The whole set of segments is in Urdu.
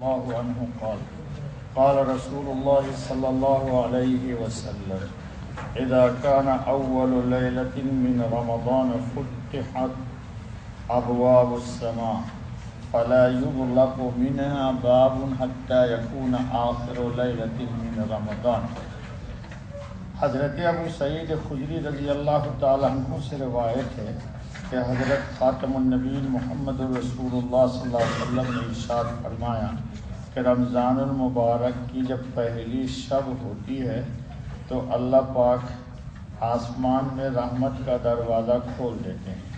الله عنه قال قال رسول الله صلى الله عليه وسلم إذا كان أول ليلة من رمضان فتحت أبواب السماء فلا يغلق منها باب حتى يكون آخر ليلة من رمضان۔ حضرت ابو سعید خدری رضی اللہ تعالیٰ عنہ سے روایت ہے کہ حضرت خاتم النبیین محمد رسول اللہ صلی اللہ علیہ وسلم نے ارشاد فرمایا کہ رمضان المبارک کی جب پہلی شب ہوتی ہے تو اللہ پاک آسمان میں رحمت کا دروازہ کھول دیتے ہیں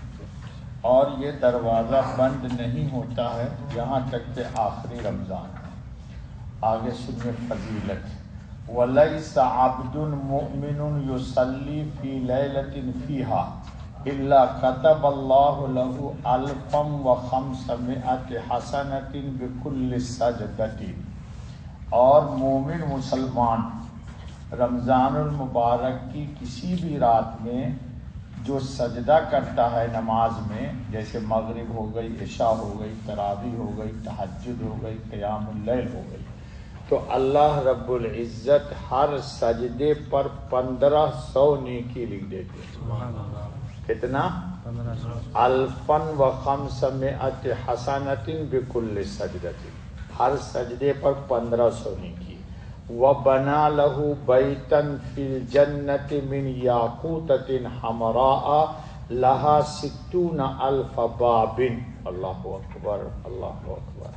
اور یہ دروازہ بند نہیں ہوتا ہے یہاں تک کہ آخری رمضان ہے۔ آگے سنیے فضیلت۔ وَلَيْسَ عَبْدٌ مُؤْمِنٌ يُصَلِّي فِي لَيْلَةٍ فِيهَا إِلَّا كَتَبَ اللَّهُ لَهُ أَلْفًا وَخَمْسَمِائَةَ حَسَنَةٍ بِكُلِّ سَجْدَةٍ۔ اور مومن مسلمان رمضان المبارک کی کسی بھی رات میں جو سجدہ کرتا ہے نماز میں، جیسے مغرب ہو گئی، عشاء ہو گئی، تراویح ہو گئی، تہجد ہو گئی، قیام اللیل ہو گئی، تو اللہ رب العزت ہر سجدے پر 1500 نیکی لکھ دیتے ہیں۔ کتنا؟ 1500 وخمسمائۃ حسنۃ بکل سجدۃ، ہر سجدے پر 1500 نیکی۔ وَبَنَا لَهُ بَيْتًا فِي الْجَنَّةِ مِنْ یاقوتۃ حمراء لَهَا 60,000 باب۔ اللہ اکبر، اللہ اکبر۔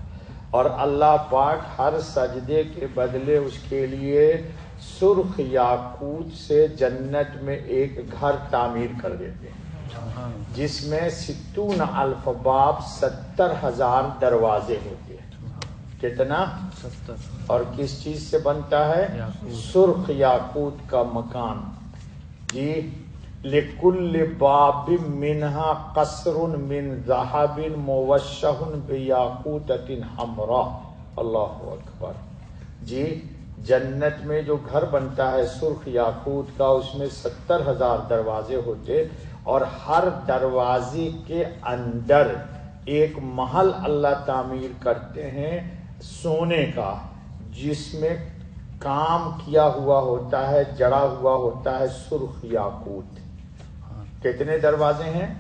اور اللہ پاک ہر سجدے کے بدلے اس کے لیے سرخ یاقوت سے جنت میں ایک گھر تعمیر کر دیتے ہیں جس میں 60,000 باب، 70,000 دروازے ہوتے ہیں۔ کتنا؟ 70۔ اور کس چیز سے بنتا ہے؟ سرخ یاقوت کا مکان۔ جی، لِكُلِّ بَابٍ مِّنْهَا قَصْرٌ مِّن ذَهَبٍ مُوَشَّحٌ بِيَاقُوتَةٍ حَمْرَاء۔ اللہ اکبر۔ جی، جنت میں جو گھر بنتا ہے سرخ یاقوت کا، اس میں 70,000 دروازے ہوتے اور ہر دروازے کے اندر ایک محل اللہ تعمیر کرتے ہیں سونے کا، جس میں کام کیا ہوا ہوتا ہے، جڑا ہوا ہوتا ہے سرخ یاقوت۔ کتنے دروازے ہیں؟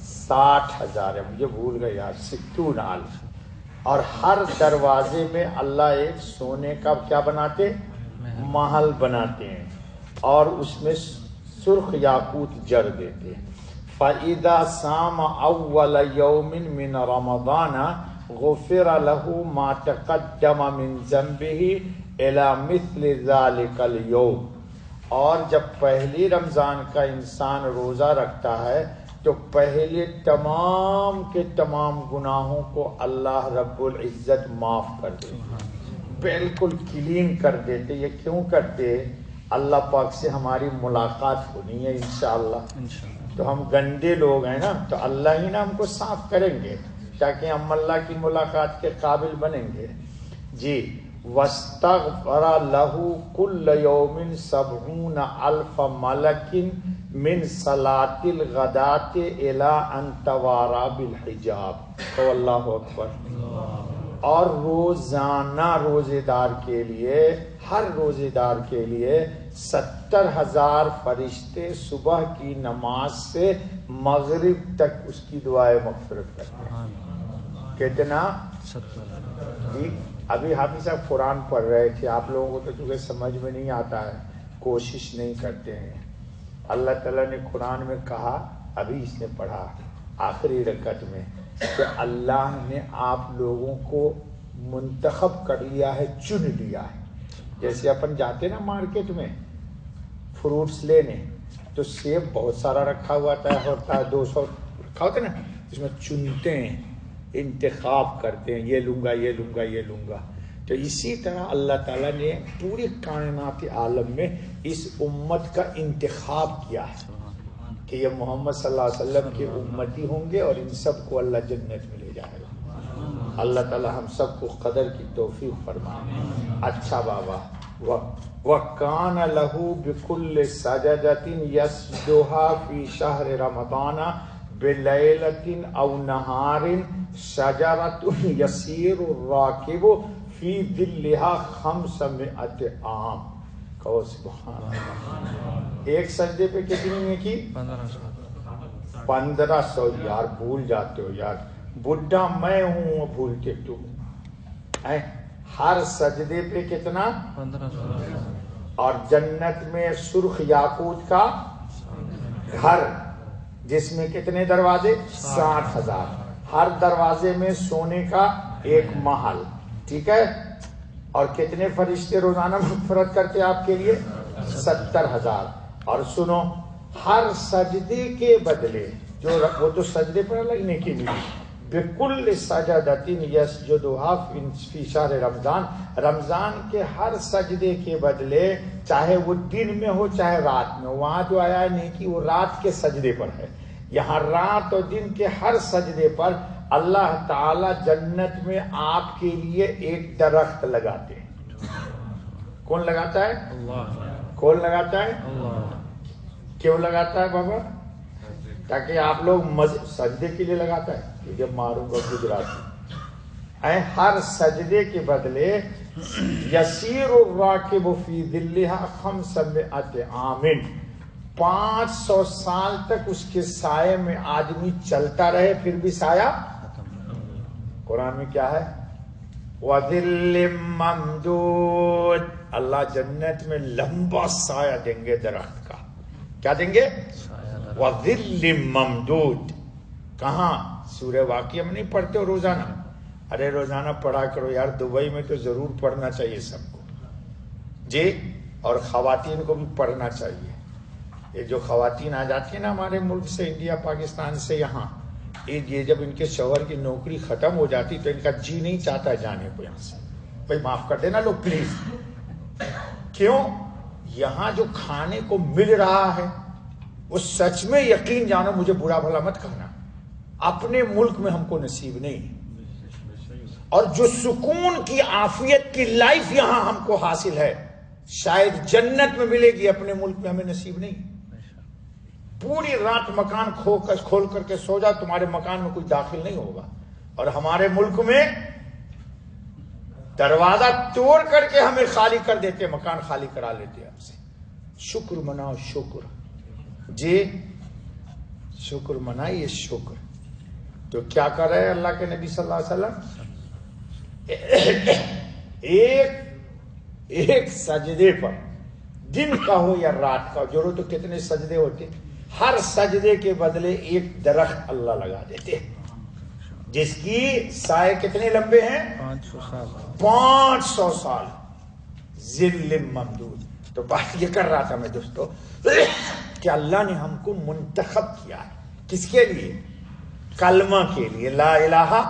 60,000 ہے، مجھے بھول گئے یار، 60,000۔ اور ہر دروازے میں اللہ ایک سونے کا کیا بناتے؟ محل بناتے ہیں اور اس میں سرخ یاقوت جڑ دیتے ہیں۔ فَإِذَا صَامَ أَوَّلَ يَوْمٍ مِّن رَمَضَانَ غُفِرَ لَهُ مَا تَقَدَّمَ مِن ذَنبِهِ إِلَى مِثْلِ ذَلِكَ الْيَوْمِ۔ اور جب پہلی رمضان کا انسان روزہ رکھتا ہے تو پہلے تمام کے تمام گناہوں کو اللہ رب العزت معاف کر دیتے، بالکل کلین کر دیتے۔ یہ کیوں کرتے؟ اللہ پاک سے ہماری ملاقات ہونی ہے انشاءاللہ، تو ہم گندے لوگ ہیں نا، تو اللہ ہی نا ہم کو صاف کریں گے تاکہ ہم اللہ کی ملاقات کے قابل بنیں گے۔ جی، وَاسْتَغْفَرَ لَهُ كُلَّ يَوْمٍ 70,000 مَلَكٍ مِّن صَلَاةِ الْغَدَاةِ إِلَىٰ أَن تَوَارَىٰ بِالْحِجَابِ۔ تو اللہ اکبر۔ اور روزانہ روزے دار کے لیے، ہر روزے دار کے لیے 70,000 فرشتے صبح کی نماز سے مغرب تک اس کی دعائیں مغفرت کرتے ہیں۔ کتنا؟ 70۔ جی، ابھی حافظ صاحب قرآن پڑھ رہے تھے، آپ لوگوں کو تو چونکہ سمجھ میں نہیں آتا ہے، کوشش نہیں کرتے ہیں۔ اللہ تعالیٰ نے قرآن میں کہا، ابھی اس نے پڑھا آخری رکعت میں، کہ اللہ نے آپ لوگوں کو منتخب کر لیا ہے، چن لیا ہے۔ جیسے اپن جاتے نا مارکیٹ میں فروٹس لینے، تو سیب بہت سارا رکھا ہوا ہوتا ہے، 200 رکھا ہوتا ہے نا، اس میں چنتے ہیں، انتخاب کرتے ہیں، یہ لوں گا، یہ لوں گا، یہ لوں گا۔ تو اسی طرح اللہ تعالیٰ نے پوری کائنات عالم میں اس امت کا انتخاب کیا ہے کہ یہ محمد صلی اللہ علیہ وسلم کے امتی ہوں گے اور ان سب کو اللہ جنت میں لے جائے گا۔ اللہ تعالیٰ ہم سب کو قدر کی توفیق فرمائے۔ اچھا بابا، وَكَانَ لَهُ بِكُلِّ سَجَدَةٍ يَسْجُدُهَا فِي شَهْرِ رَمَضَانَ بلیلۃ او نہار شجرۃ یسیر الراکب فی ظلها 500 عام. کہو سبحان اللہ. ایک سجدے پہ کتنی نیکی؟ 1500. یار بھول جاتے ہو یار، بڈھا میں ہوں بھولتے تم. ہر سجدے پہ کتنا؟ 1500. اور جنت میں سرخ یاقوت کا گھر جس میں کتنے دروازے؟ 60,000. ہر دروازے میں سونے کا ایک محل. ٹھیک ہے. اور کتنے فرشتے روزانہ مغفرت کرتے آپ کے لیے؟ 70,000. اور سنو، ہر سجدے کے بدلے جو وہ تو سجدے پر الگ نیکی ملی، بکل سجدۃ یسجدها فی شہر رمضان، رمضان کے ہر سجدے کے بدلے، چاہے وہ دن میں ہو چاہے رات میں. وہاں جو آیا ہے نیکی وہ رات کے سجدے پر ہے، یہاں رات اور دن کے ہر سجدے پر اللہ تعالی جنت میں آپ کے لیے ایک درخت لگاتے ہیں. کون لگاتا ہے؟ اللہ. کون لگاتا ہے؟ اللہ. کیوں لگاتا ہے بابا؟ تاکہ آپ لوگ سجدے کے لیے لگاتا ہے. جب ماروں گا گجراتی. ہر سجدے کے بدلے یسیر الراکب فی ظلها 500 عام، 500 سال تک اس کے سائے میں آدمی چلتا رہے پھر بھی سایہ. قرآن میں کیا ہے؟ وَظِلٍّ مَّمْدُودٍ. اللہ جنت میں لمبا سایہ دیں گے درخت کا. کیا دیں گے؟ وَظِلٍّ مَّمْدُودٍ. کہاں؟ سورہ واقعہ میں نہیں پڑھتے ہو روزانہ؟ ارے روزانہ پڑھا کرو یار، دبئی میں تو ضرور پڑھنا چاہیے سب کو جی. اور خواتین کو بھی پڑھنا چاہیے. یہ جو خواتین آ جاتی ہیں نا ہمارے ملک سے، انڈیا پاکستان سے یہاں، یہ جب ان کے شوہر کی نوکری ختم ہو جاتی تو ان کا جی نہیں چاہتا جانے کو یہاں سے. بھائی معاف کر دینا لوگ پلیز. کیوں؟ یہاں جو کھانے کو مل رہا ہے وہ سچ میں یقین جانو، مجھے برا بھلا مت کہنا، اپنے ملک میں ہم کو نصیب نہیں. اور جو سکون کی عافیت کی لائف یہاں ہم کو حاصل ہے شاید جنت میں ملے گی، اپنے ملک میں ہمیں نصیب نہیں. پوری رات مکان کھول کر کے سو جا، تمہارے مکان میں کوئی داخل نہیں ہوگا. اور ہمارے ملک میں دروازہ توڑ کر کے ہمیں خالی کر دیتے، مکان خالی کرا لیتے ہم سے. شکر مناؤ، شکر جی، شکر منائیے، شکر. تو کیا کر رہے ہیں اللہ کے نبی صلی اللہ علیہ وسلم؟ ایک سجدے پر، دن کا ہو یا رات کا، جو تو کتنے سجدے ہوتے، ہر سجدے کے بدلے ایک درخت اللہ لگا دیتے جس کی سائے کتنے لمبے ہیں؟ 500 سال. 500 سال. ظل ممدود. تو بات یہ کر رہا تھا میں دوستو کہ اللہ نے ہم کو منتخب کیا ہے کس کے لیے؟ کلمہ کے لیے، لا الہ.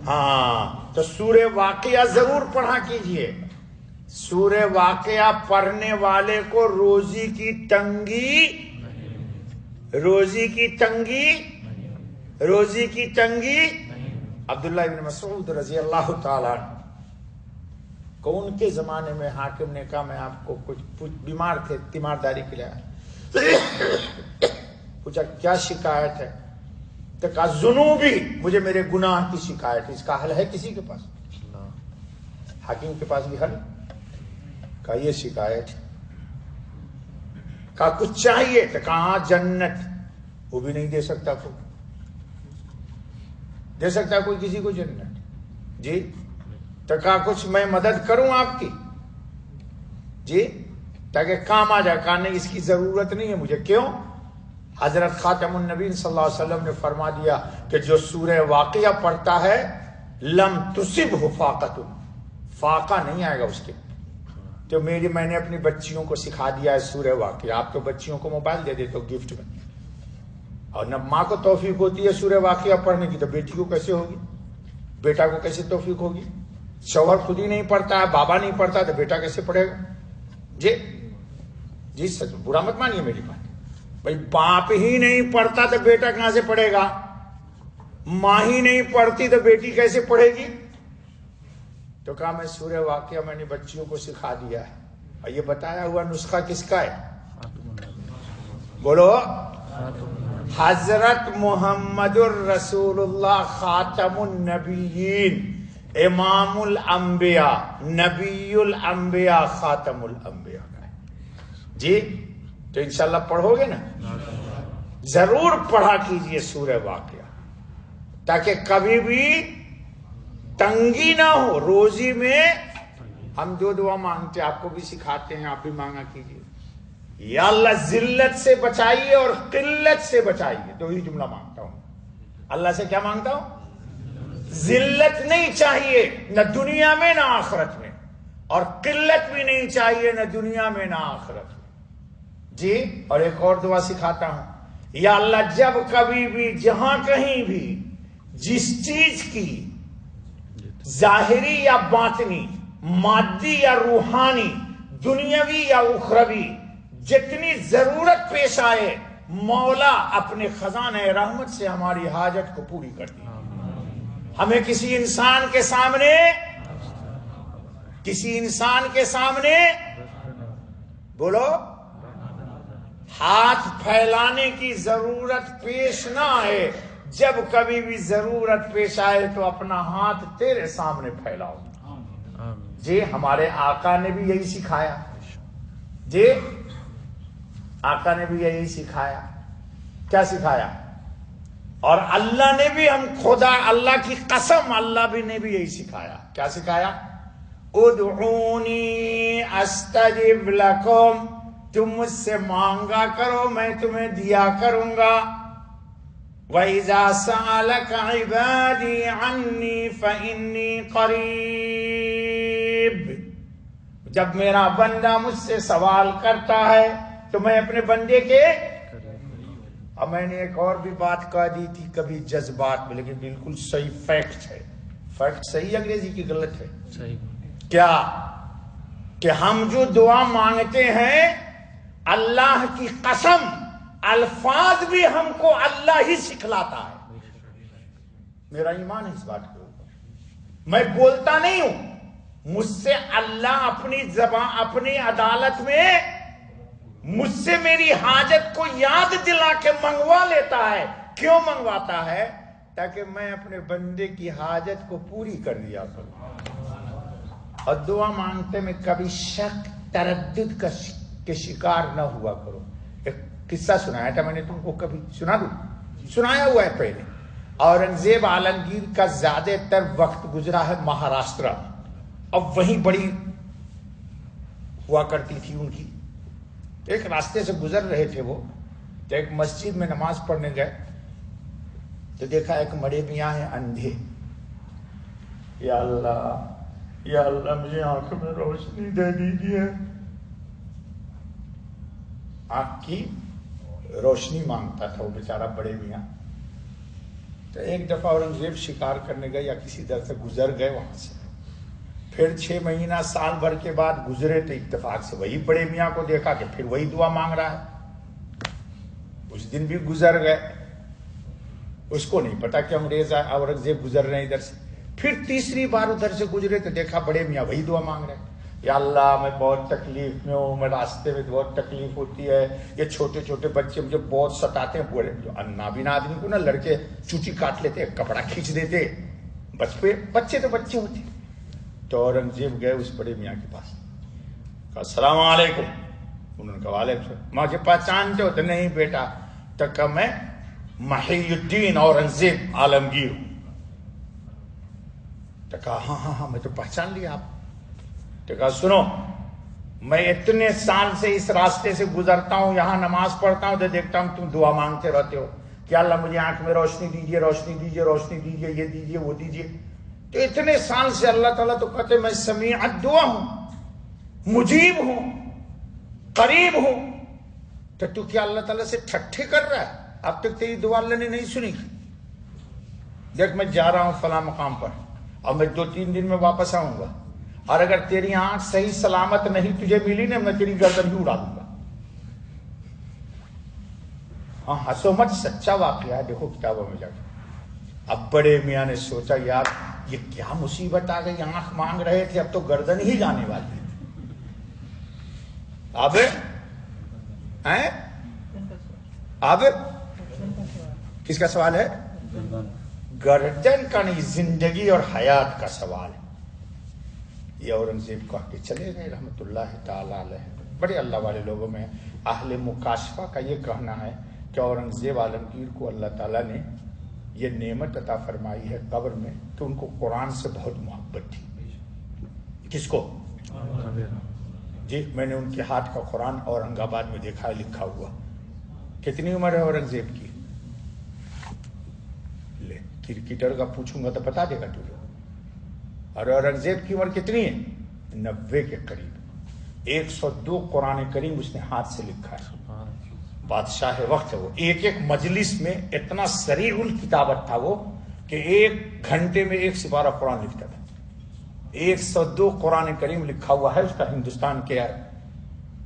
ہاں تو سورہ واقعہ ضرور پڑھا کیجئے. سورہ واقعہ پڑھنے والے کو روزی کی تنگی عبداللہ ابن مسعود رضی اللہ تعالیٰ کو ان کے زمانے میں حاکم نے کہا میں آپ کو کچھ بیمار تھے، تیمارداری کے لیے پوچھا کیا شکایت ہے؟ تو کہا ذنوبی، مجھے میرے گناہ کی شکایت ہے. اس کا حل ہے کسی کے پاس؟ حاکم کے پاس بھی حل. کہا یہ شکایت. کہا کچھ چاہیے؟ تو کہا جنت. وہ بھی نہیں دے سکتا کوئی. دے سکتا کوئی کسی کو جنت؟ جی. تو کہا کچھ میں مدد کروں آپ کی جی تاکہ کام آ جائے. کہا نہیں، اس کی ضرورت نہیں ہے مجھے. کیوں؟ حضرت خاتم النبی صلی اللہ علیہ وسلم نے فرما دیا کہ جو سورہ واقعہ پڑھتا ہے لم تصبہ فاقۃ، فاقہ نہیں آئے گا اس کے. تو میں نے اپنی بچیوں کو سکھا دیا ہے سورہ واقعہ. آپ تو بچیوں کو موبائل دے دیتے ہو گفٹ میں، اور نہ ماں کو توفیق ہوتی ہے سورہ واقعہ پڑھنے کی، تو بیٹی کو کیسے ہوگی؟ بیٹا کو کیسے توفیق ہوگی؟ شوہر خود ہی نہیں پڑھتا ہے، بابا نہیں پڑھتا تو بیٹا کیسے پڑھے گا؟ جی سچ برا مت مانیے میری بات. بھائی باپ ہی نہیں پڑھتا تو بیٹا کہاں سے پڑھے گا؟ ماں ہی نہیں پڑھتی تو بیٹی کیسے پڑھے گی؟ تو کہا میں سورہ واقعہ میں نے بچیوں کو سکھا دیا ہے. اور یہ بتایا ہوا نسخہ کس کا ہے؟ بولو. حضرت محمد الرسول اللہ خاتم النبیین، امام الانبیاء، نبی الانبیاء، خاتم الانبیاء کا ہے جی۔ تو انشاءاللہ پڑھو گے نا، ضرور پڑھا کیجئے سورہ واقعہ، تاکہ کبھی بھی تنگی نہ ہو روزی میں۔ ہم جو دعا مانگتے آپ کو بھی سکھاتے ہیں، آپ بھی مانگا کیجئے، یا اللہ ذلت سے بچائیے اور قلت سے بچائیے، دو ہی جملہ مانگتا ہوں۔ اللہ سے کیا مانگتا ہوں؟ ذلت نہیں چاہیے، نہ دنیا میں نہ آخرت میں، اور قلت بھی نہیں چاہیے، نہ دنیا میں نہ آخرت میں جی۔ اور ایک اور دعا سکھاتا ہوں، یا اللہ جب کبھی بھی جہاں کہیں بھی جس چیز کی ظاہری یا باطنی، مادی یا روحانی، دنیاوی یا اخروی جتنی ضرورت پیش آئے، مولا اپنے خزانہ رحمت سے ہماری حاجت کو پوری کر دی۔ ہمیں کسی انسان کے سامنے بولو ہاتھ پھیلانے کی ضرورت پیش نہ آئے۔ جب کبھی بھی ضرورت پیش آئے تو اپنا ہاتھ تیرے سامنے پھیلاؤ جی۔ ہمارے آقا نے بھی یہی سکھایا جی، آقا نے بھی یہی سکھایا۔ کیا سکھایا؟ اور اللہ نے بھی، ہم خدا اللہ کی قسم، اللہ بھی نے بھی یہی سکھایا۔ کیا سکھایا؟ ادعونی استجب لکم، تم مجھ سے مانگا کرو میں تمہیں دیا کروں گا۔ وَإِذَا سَأَلَكَ عِبَادِي عَنِّي فَإِنِّي قَرِيبٌ، جب میرا بندہ مجھ سے سوال کرتا ہے تو میں اپنے بندے کے، اب میں نے ایک اور بھی بات کہہ دی تھی کبھی جذبات میں، لیکن بالکل صحیح فیکٹ ہے، فیکٹ صحیح، انگریزی کی غلط ہے صحیح۔ کیا کہ ہم جو دعا مانگتے ہیں، اللہ کی قسم الفاظ بھی ہم کو اللہ ہی سکھلاتا ہے۔ میرا ایمان ہے اس بات کے اوپر، میں بولتا نہیں ہوں، مجھ سے اللہ اپنی زبان، اپنی عدالت میں مجھ سے میری حاجت کو یاد دلا کے منگوا لیتا ہے۔ کیوں منگواتا ہے؟ تاکہ میں اپنے بندے کی حاجت کو پوری کر دیا کروں۔ اور دعا مانگتے میں کبھی شک تردد کے شکار نہ ہوا کرو۔ ایک قصہ سنایا تھا میں نے تم کو، کبھی سنا دوں؟ سنایا ہوا ہے پہلے۔ اورنگزیب عالمگیر کا زیادہ تر وقت گزرا ہے مہاراشٹرا میں، اب وہیں بڑی ہوا کرتی تھی ان کی۔ ایک راستے سے گزر رہے تھے وہ، تو ایک مسجد میں نماز پڑھنے گئے تو دیکھا ایک بڑے میاں ہیں اندھے۔ یا اللہ مجھے آنکھ میں روشنی دے دیجیے، آنکھ کی روشنی مانگتا تھا وہ بیچارہ بڑے میاں۔ تو ایک دفعہ اورنگزیب شکار کرنے گئے یا کسی در سے گزر گئے وہاں سے، پھر 6 مہینہ سال بھر کے بعد گزرے تو اتفاق سے وہی بڑے میاں کو دیکھا کہ پھر وہی دعا مانگ رہا ہے۔ اس دن بھی گزر گئے، اس کو نہیں پتا کہ اورنگزیب گزر رہے ہیں ادھر سے۔ پھر تیسری بار ادھر سے گزرے تو دیکھا بڑے میاں وہی دعا مانگ رہے ہیں، یا اللہ میں بہت تکلیف میں ہوں، میں راستے میں بہت تکلیف ہوتی ہے، یہ چھوٹے چھوٹے بچے مجھے بہت ستاتے ہیں۔ بڑے جو نابینا آدمی کو نا لڑکے چوٹی کاٹ لیتے، کپڑا کھینچ دیتے، بچے تو بچے ہوتے۔ تو اورنگزیب گئے اس بڑے میاں کے پاس، کہا السلام علیکم۔ انہوں نے کہا وعلیکم السلام۔ مجھے پہچانتے ہو؟ تو نہیں بیٹا۔ تو کہا میں محی الدین اورنگزیب عالمگیر ہوں۔ تو کہا ہاں میں تو پہچان لیا آپ۔ تو کہا سنو، میں اتنے سال سے اس راستے سے گزرتا ہوں، یہاں نماز پڑھتا ہوں تو دیکھتا ہوں تم دعا مانگتے رہتے ہو کہ اللہ مجھے آنکھ میں روشنی دیجیے، روشنی دیجیے، روشنی دیجیے، یہ دیجیے وہ دیجیے۔ تو اتنے سال سے اللہ تعالیٰ تو کہتے میں سمیع الدعا ہوں، مجیب ہوں، قریب ہوں، تو کیا اللہ تعالیٰ سے ٹھٹھے کر رہا ہے؟ اب تک تیری دعا اللہ نے نہیں سنی۔ دیکھ میں جا رہا ہوں فلاں مقام پر، اور میں 2-3 دن میں واپس آؤں گا، اور اگر تیری آنکھ صحیح سلامت نہیں تجھے ملی نا، میں تیری گردن ہی اڑا دوں گا۔ ہاں ہنسو مت، سچا واقعہ ہے، دیکھو کتابوں میں جا کے۔ اب بڑے میاں نے سوچا یار یہ کیا مصیبت آ گئی، آنکھ مانگ رہے تھے اب تو گردن ہی جانے والی ہے۔ اب کس کا سوال ہے؟ گردن کا نہیں، زندگی اور حیات کا سوال ہے. یہ اورنگزیب کو آ کے چلے گئے رحمت اللہ تعالی علیہ. بڑے اللہ والے لوگوں میں اہل مکاشفہ کا یہ کہنا ہے کہ اورنگزیب عالمگیر کو اللہ تعالیٰ نے یہ نعمت عطا فرمائی ہے قبر میں کہ ان کو قرآن سے بہت محبت تھی. کس کو؟ جی میں نے ان کے ہاتھ کا قرآن اورنگ آباد میں دیکھا ہے لکھا ہوا. کتنی عمر ہے اورنگزیب کی؟ لے کرکٹر کا پوچھوں گا تو بتا دے گا تجھے. اور اورنگزیب کی عمر کتنی ہے؟ 90 کے قریب. 102 قرآن کریم اس نے ہاتھ سے لکھا ہے. بادشاہ وقت ہے وہ. ایک ایک مجلس میں اتنا سریع الکتابت تھا وہ کہ 1 گھنٹے میں 1 سپارہ قرآن لکھتا تھا. 102 قرآن کریم لکھا ہوا ہے اس کا ہندوستان کے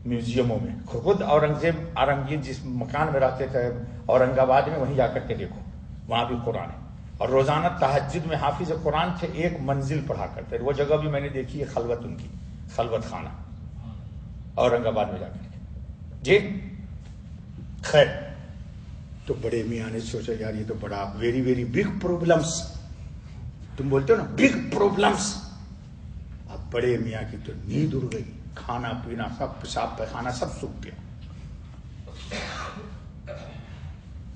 میوزیموں میں. خود اورنگزیب عالمگیر جس مکان میں رہتے تھے اورنگ آباد میں، وہیں جا کر کے دیکھو وہاں بھی قرآن ہے. اور روزانہ تہجد میں حافظ قرآن تھے، 1 منزل پڑھا کرتے. وہ جگہ بھی میں نے دیکھی ہے، خلوت ان کی، خلوت خانہ اورنگ آباد میں جا کر کے. جی خیر، تو بڑے میاں نے سوچا یار یہ تو بڑا ویری ویری بگ پرابلمس، تم بولتے ہو نا بگ پرابلمس. اب بڑے میاں کی تو نیند اڑ گئی، کھانا پینا سب، پیشاب پیخانہ سب سوکھ گیا.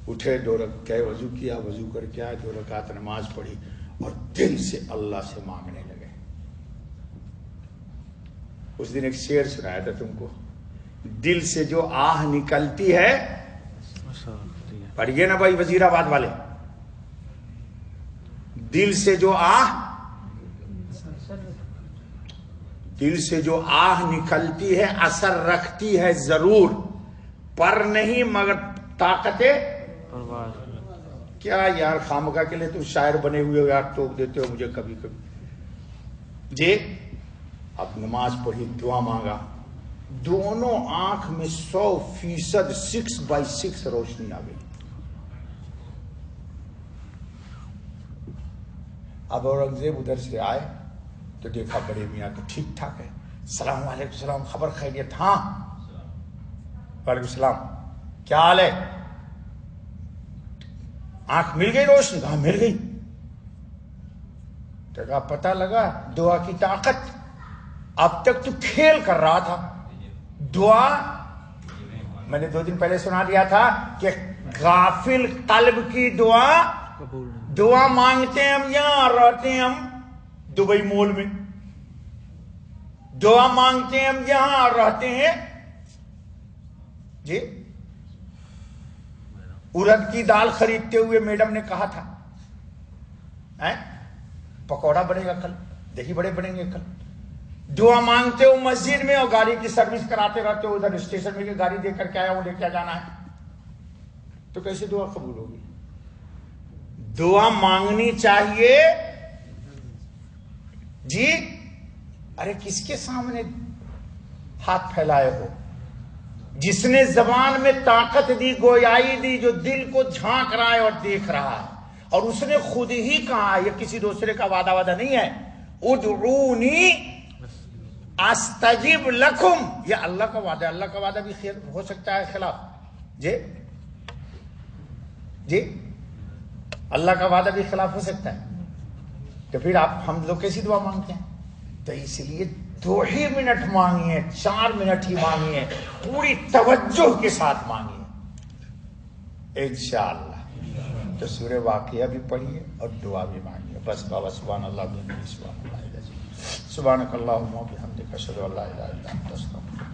اٹھے 2 رکعت وضو کیا، وضو کر کے آئے، 2 رکعت نماز پڑھی اور دل سے اللہ سے مانگنے لگے. اس دن ایک شعر سنایا تھا تم کو، دل سے جو آہ نکلتی ہے، پڑھیے نا بھائی وزیر آباد والے، دل سے جو آہ نکلتی ہے اثر رکھتی ہے ضرور، پر نہیں مگر طاقت کیا. یار خامخواہ کے لیے تم شاعر بنے ہوئے ہو یار، ٹوک دیتے ہو مجھے کبھی کبھی. جی اب نماز پڑھی، دعا مانگا، دونوں آنکھ میں 100% 6/6 روشنی آ گئی. اب اورنگزیب ادھر سے آئے تو دیکھا بڑے میاں تو ٹھیک ٹھاک ہے. السلام علیکم. السلام، خبر خیریت؟ ہاں. وعلیکم السلام، کیا حال ہے؟ آنکھ مل گئی روشنی؟ کہاں مل گئی. تو کہا پتہ لگا دعا کی طاقت. اب تک تو کھیل کر رہا تھا. دعا میں نے 2 دن پہلے سنا دیا تھا کہ غافل قلب کی دعا مانگتے ہیں ہم، یہاں رہتے ہیں ہم دبئی مول میں، دعا مانگتے ہیں ہم یہاں رہتے ہیں. جی ارد کی دال خریدتے ہوئے میڈم نے کہا تھا پکوڑا بنے گا کل، دیکھی بڑے بنیں گے کل. دعا مانگتے ہو مسجد میں اور گاڑی کی سروس کراتے رہتے ہو، ادھر اسٹیشن میں گاڑی دے کر کے آیا ہوں، لے کے جانا ہے، تو کیسے دعا قبول ہوگی؟ دعا مانگنی چاہیے. جی ارے کس کے سامنے ہاتھ پھیلائے ہو؟ جس نے زبان میں طاقت دی، گویائی دی، جو دل کو جھانک رہا ہے اور دیکھ رہا ہے. اور اس نے خود ہی کہا، یہ کسی دوسرے کا وعدہ نہیں ہے، ادعونی استجب لکم. یہ اللہ کا وعدہ ہے. اللہ کا وعدہ بھی خیر ہو سکتا ہے خلاف. جی اللہ کا وعدہ بھی خلاف ہو سکتا ہے. تو پھر ہم لوگ کیسی دعا مانگتے ہیں؟ تو اس لیے 2 ہی منٹ مانگیے، 4 منٹ ہی مانگیے، پوری توجہ کے ساتھ مانگیے انشاءاللہ. تو سورہ واقعہ بھی پڑھیے اور دعا بھی مانگیے. بس بابا سبحان اللہ، سبحان اللہ، سبحانک اللہم و بحمدک، اشہد ان لا الہ الا انت، استغفرک.